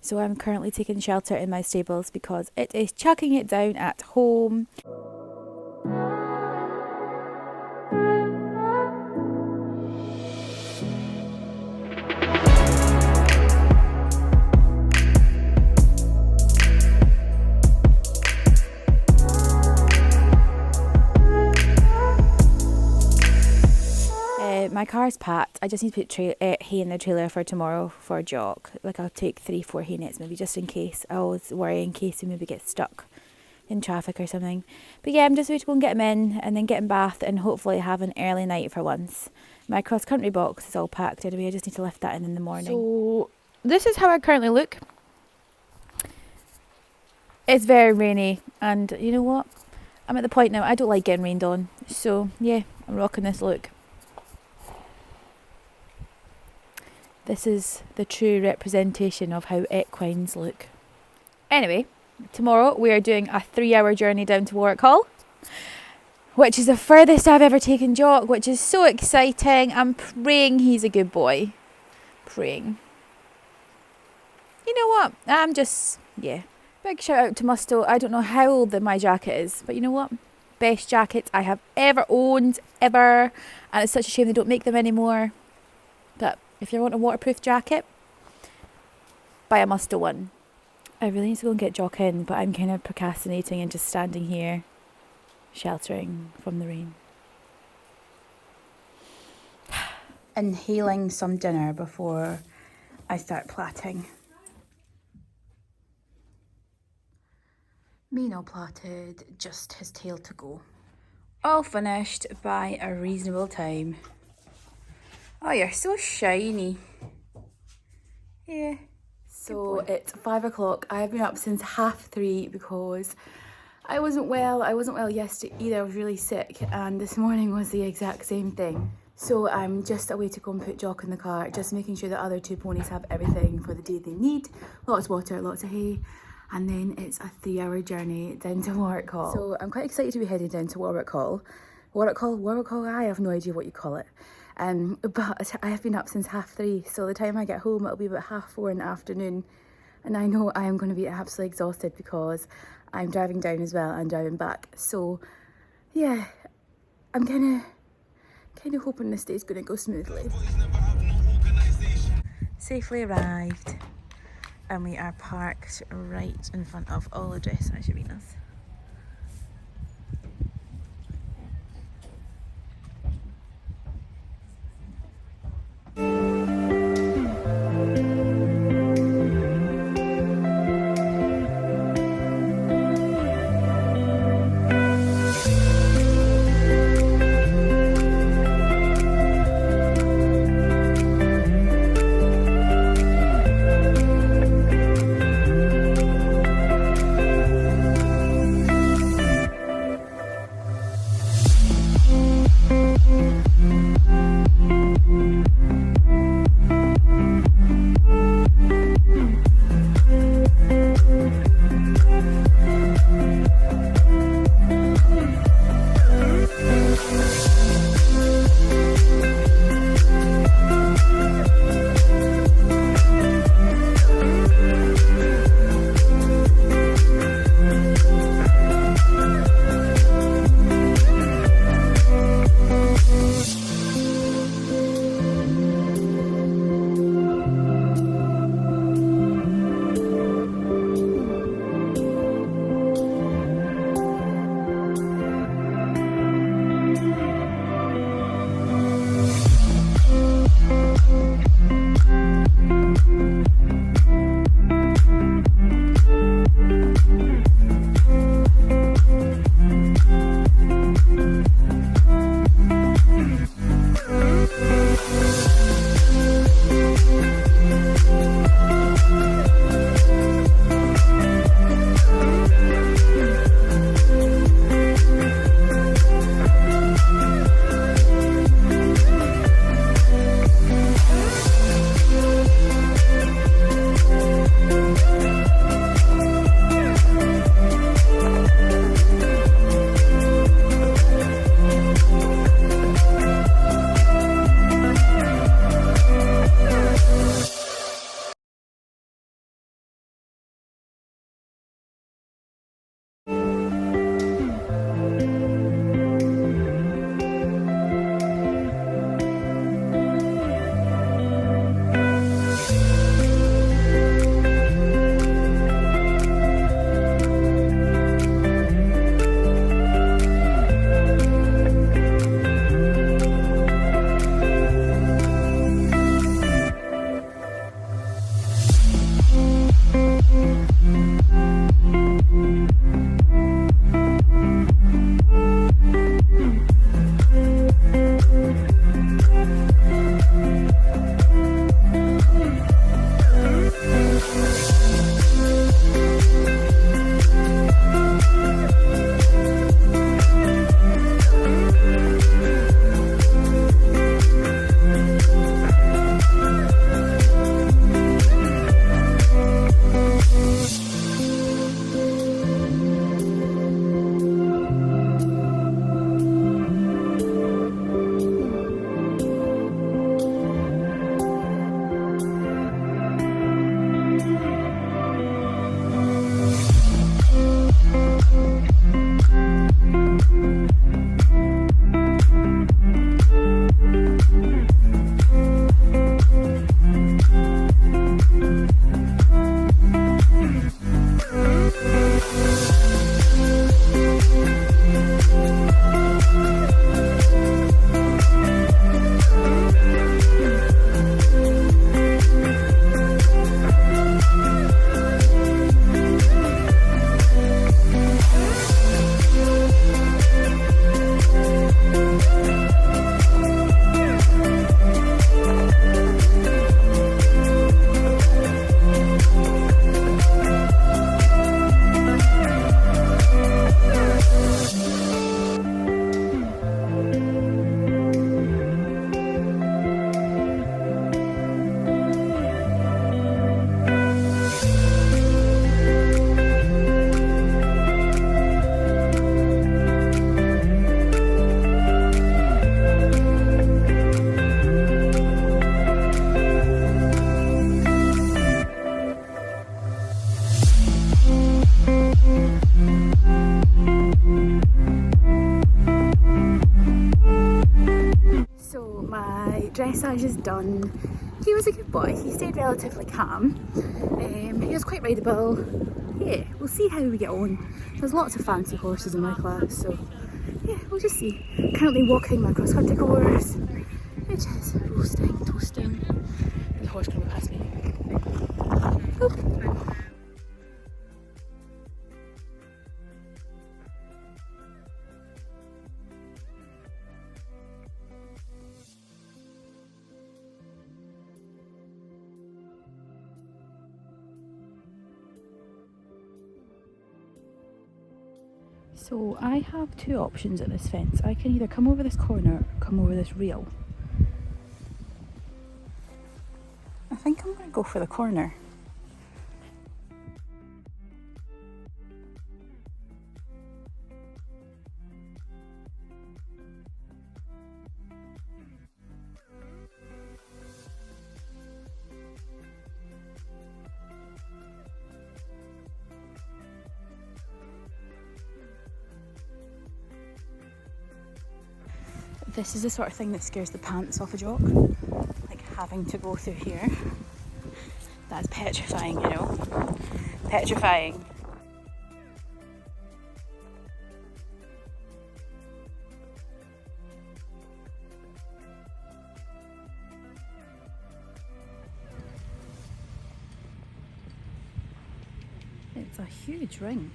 So I'm currently taking shelter in my stables because it is chucking it down at home. My car's packed. I just need to put hay in the trailer for tomorrow for Jock. Like I'll take 3-4 hay nets maybe just in case. I always worry in case we maybe get stuck in traffic or something. But yeah, I'm just going to go and get him in and then get him bathed and hopefully have an early night for once. My cross-country box is all packed anyway. I just need to lift that in the morning. So this is how I currently look. It's very rainy and you know what? I'm at the point now I don't like getting rained on. So yeah, I'm rocking this look. This is the true representation of how equines look. Anyway, tomorrow we are doing a 3-hour journey down to WARWICKHALL, which is the furthest I've ever taken Jock, which is so exciting. I'm praying he's a good boy. Praying. You know what? I'm just, yeah. Big shout out to Musto. I don't know how old my jacket is, but you know what? Best jacket I have ever owned, ever. And it's such a shame they don't make them anymore. But if you want a waterproof jacket, buy a Musto one. I really need to go and get Jock in, but I'm kind of procrastinating and just standing here, sheltering from the rain. Inhaling some dinner before I start plaiting. Mino plaited, just his tail to go. All finished by a reasonable time. Oh, you're so shiny. Yeah. So it's 5 o'clock. I've been up since 3:30 because I wasn't well. I wasn't well yesterday either. I was really sick, and this morning was the exact same thing. So I'm just away to go and put Jock in the car, just making sure the other 2 ponies have everything for the day they need. Lots of water, lots of hay, and then it's a 3-hour journey down to WARWICKHALL. So I'm quite excited to be heading down to WARWICKHALL. WARWICKHALL, I have no idea what you call it. But I have been up since 3:30, so the time I get home it'll be about 4:30 in the afternoon, and I know I am going to be absolutely exhausted because I'm driving down as well and driving back. So yeah, I'm kind of hoping this day is going to go smoothly. Safely arrived, and we are parked right in front of all the dressage arenas. dressage is done. He was a good boy, he stayed relatively calm. He was quite rideable. Yeah, we'll see how we get on. There's lots of fancy horses in my class, so yeah, we'll just see. Currently walking my cross country course, which is roasting, toasting. The horse coming past me. Oh. So I have two options at this fence. I can either come over this corner or come over this rail. I think I'm going to go for the corner. This is the sort of thing that scares the pants off a jock, like having to go through here. That's petrifying, you know, petrifying. It's a huge ring.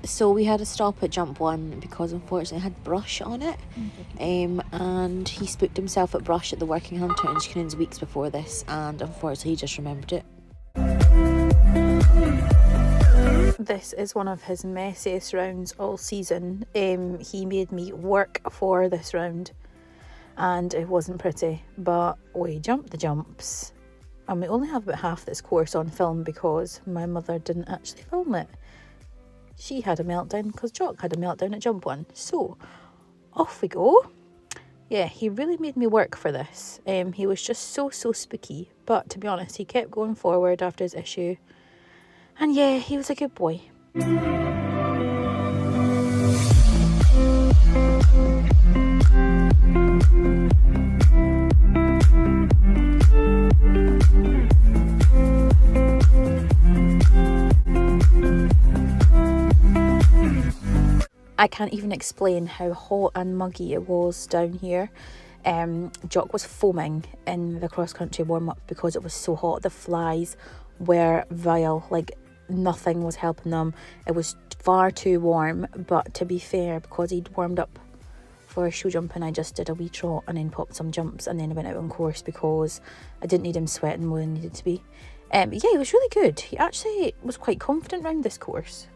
So we had to stop at jump 1 because unfortunately it had brush on it. And he spooked himself at brush at the Working Hunter in Shannon weeks before this, and unfortunately he just remembered it. This is one of his messiest rounds all season. He made me work for this round and it wasn't pretty, but we jumped the jumps and we only have about half this course on film because my mother didn't actually film it. She had a meltdown because Jock had a meltdown at jump 1. So off we go. Yeah, he really made me work for this. He was just so spooky, but to be honest, he kept going forward after his issue. And yeah, he was a good boy. I can't even explain how hot and muggy it was down here. Jock was foaming in the cross-country warm-up because it was so hot. The flies were vile, like nothing was helping them. It was far too warm, but to be fair, because he'd warmed up for show jumping, I just did a wee trot and then popped some jumps and then I went out on course because I didn't need him sweating more than he needed to be. Yeah, he was really good. He actually was quite confident around this course.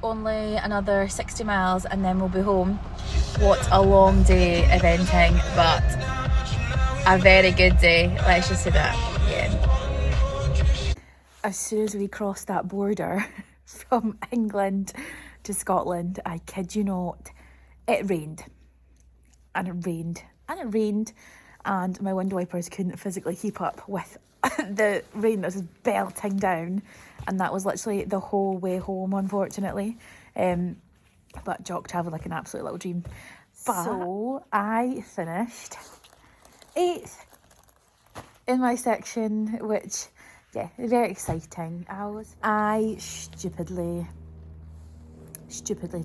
only another 60 miles and then we'll be home. What a long day eventing, but a very good day, let's just say that. Yeah. As soon as we crossed that border from England to Scotland, I kid you not, it rained. And it rained. And it rained. And my window wipers couldn't physically keep up with the rain that was belting down. And that was literally the whole way home, unfortunately. But Jock travelled like an absolute little dream. But so I finished 8th in my section, which, yeah, very exciting. I stupidly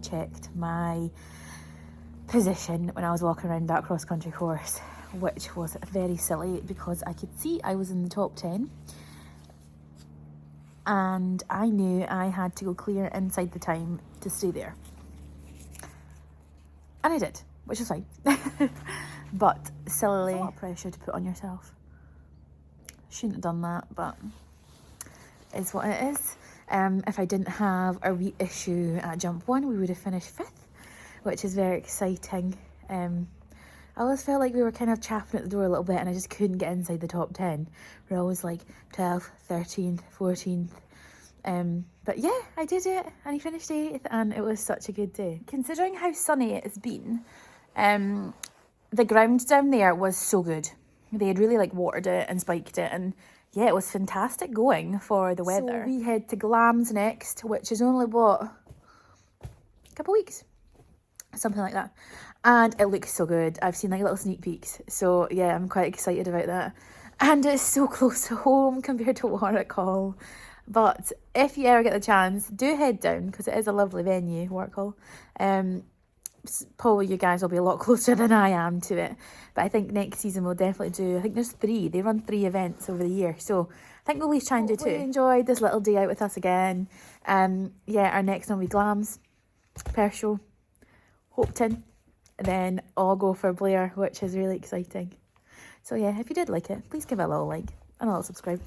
checked my position when I was walking around that cross country course, which was very silly because I could see I was in the top 10 and I knew I had to go clear inside the time to stay there, and I did, which is fine. But sillily, a lot of pressure to put on yourself. Shouldn't have done that, but it's what it is. If I didn't have a reissue at jump 1, we would have finished 5th, which is very exciting. I always felt like we were kind of chapping at the door a little bit and I just couldn't get inside the top 10. We're always like 12th, 13th, 14th. But yeah, I did it and I finished 8th and it was such a good day. Considering how sunny it has been, the ground down there was so good. They had really like watered it and spiked it, and yeah, it was fantastic going for the weather. So we head to Glams next, which is only what, a couple of weeks, something like that, and it looks so good. I've seen like little sneak peeks, so yeah, I'm quite excited about that. And it's so close to home compared to WARWICKHALL. But if you ever get the chance, do head down because it is a lovely venue, WARWICKHALL. Probably you guys will be a lot closer than I am to it, but I think next season we'll definitely do, I think there's 3, they run 3 events over the year, so I think we'll at least try and do 2. Enjoyed this little day out with us again. Yeah, our next one will be Glams, Pershore, Hopeton, and then I'll go for Blair, which is really exciting. So yeah, if you did like it, please give it a little like and a little subscribe.